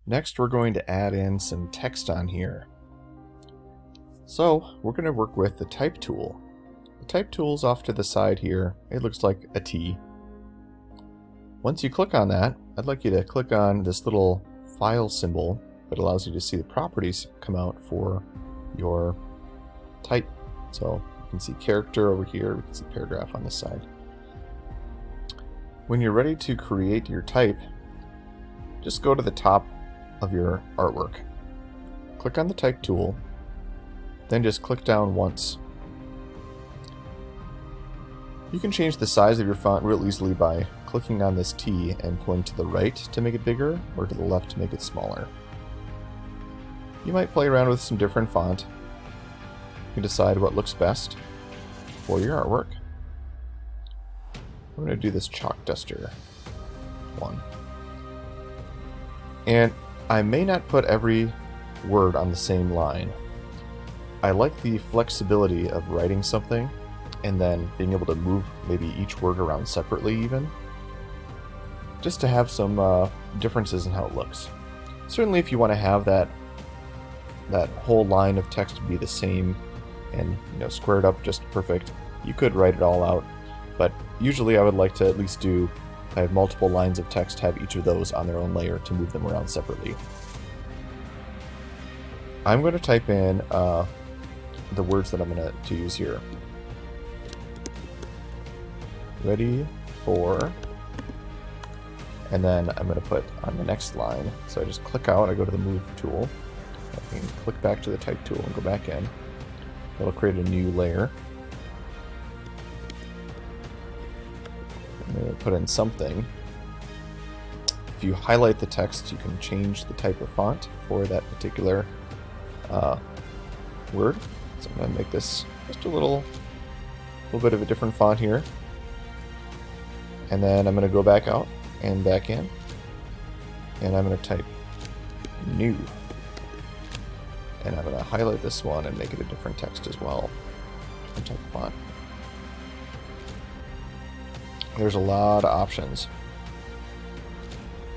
Next, we're going to add in some text on here. So we're going to work with the type tool. The type tool is off to the side here. It looks like a T. Once you click on that, I'd like you to click on this little file symbol that allows you to see the properties come out for your type. So you can see character over here, we can see paragraph on this side. When you're ready to create your type, just go to the top of your artwork. Click on the type tool, then just click down once. You can change the size of your font real easily by clicking on this T and pulling to the right to make it bigger or to the left to make it smaller. You might play around with some different font. You can decide what looks best for your artwork. I'm going to do this chalk duster one. And I may not put every word on the same line. I like the flexibility of writing something and then being able to move maybe each word around separately even, just to have some differences in how it looks. Certainly if you want to have that whole line of text be the same and squared up just perfect, you could write it all out, but usually I would like to at least if I have multiple lines of text, have each of those on their own layer to move them around separately. I'm going to type in the words that I'm going to use here. Ready for, and then I'm going to put on the next line. So I just click out, I go to the move tool, I can click back to the type tool and go back in. It'll create a new layer. I'm going to put in something. If you highlight the text, you can change the type of font for that particular word. So I'm going to make this just a little bit of a different font here. And then I'm going to go back out and back in. And I'm going to type new. And I'm going to highlight this one and make it a different text as well. Different type of font. There's a lot of options.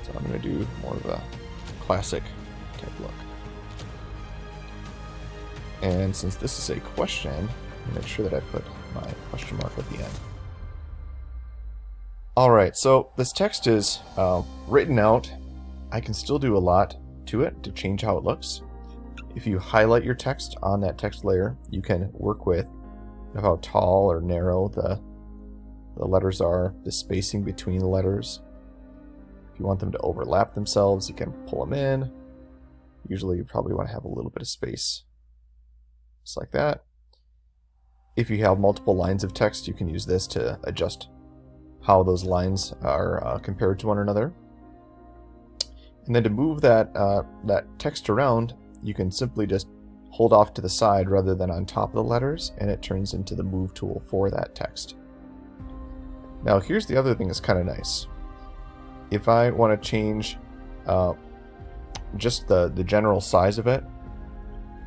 So I'm going to do more of a classic type look. And since this is a question, I'll make sure that I put my question mark at the end. Alright, so this text is written out. I can still do a lot to it to change how it looks. If you highlight your text on that text layer, you can work with how tall or narrow the letters are, the spacing between the letters. If you want them to overlap themselves, you can pull them in. Usually you probably want to have a little bit of space, just like that. If you have multiple lines of text, you can use this to adjust how those lines are compared to one another. And then to move that text around, you can simply just hold off to the side rather than on top of the letters, and it turns into the move tool for that text. Now here's the other thing that's kind of nice. If I want to change just the general size of it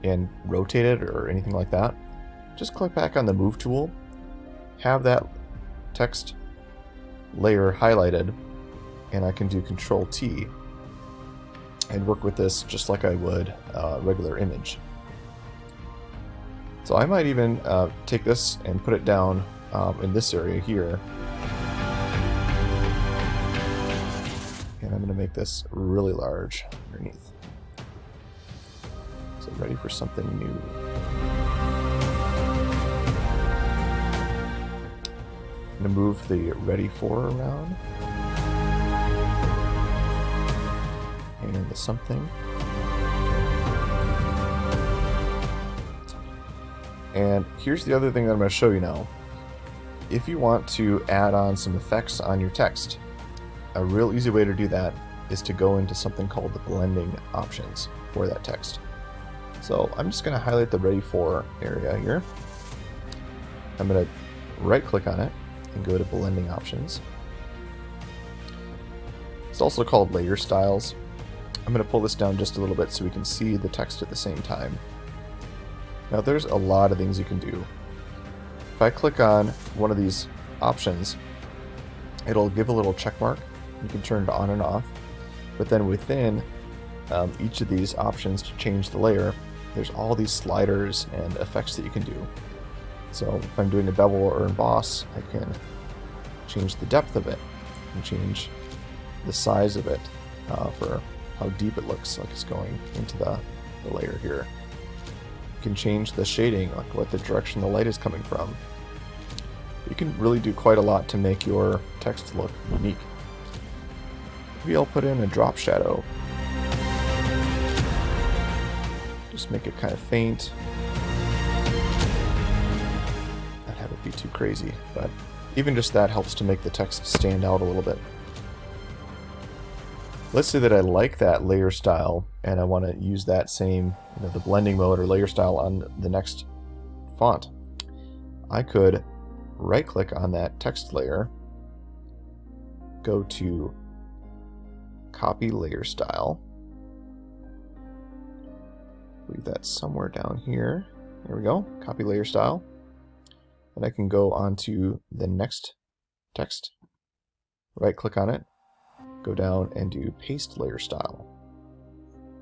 and rotate it or anything like that, just click back on the move tool, have that text layer highlighted, and I can do Control T and work with this just like I would a regular image. So I might even take this and put it down in this area here. And I'm going to make this really large underneath. So ready for something new. I'm going to move the ready for around. And the something. And here's the other thing that I'm going to show you now. If you want to add on some effects on your text, a real easy way to do that is to go into something called the blending options for that text. So I'm just going to highlight the ready for area here. I'm going to right click on it and go to blending options. It's also called layer styles. I'm going to pull this down just a little bit so we can see the text at the same time. Now there's a lot of things you can do. If I click on one of these options, it'll give a little check mark. You can turn it on and off. But then within each of these options to change the layer, there's all these sliders and effects that you can do. So if I'm doing a bevel or emboss, I can change the depth of it and change the size of it for how deep it looks like it's going into the layer here. You can change the shading, like what the direction the light is coming from. You can really do quite a lot to make your text look unique. Maybe I'll put in a drop shadow. Just make it kind of faint. Not have it be too crazy, but even just that helps to make the text stand out a little bit. Let's say that I like that layer style and I want to use that same, the blending mode or layer style on the next font. I could right click on that text layer, go to copy layer style, leave that somewhere down here. There we go, copy layer style. And I can go onto the next text, right click on it, go down and do paste layer style.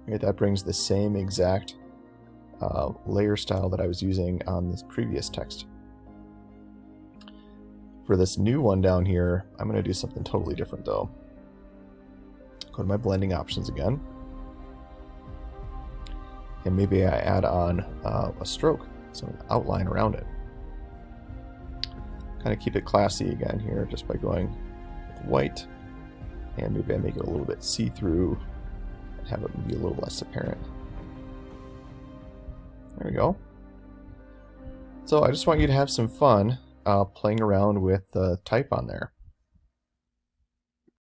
Okay, that brings the same exact layer style that I was using on this previous text. For this new one down here, I'm going to do something totally different though. Go to my blending options again. And maybe I add on a stroke, so an outline around it. Kind of keep it classy again here just by going with white. And maybe I make it a little bit see-through and have it be a little less apparent. There we go. So I just want you to have some fun playing around with the type on there.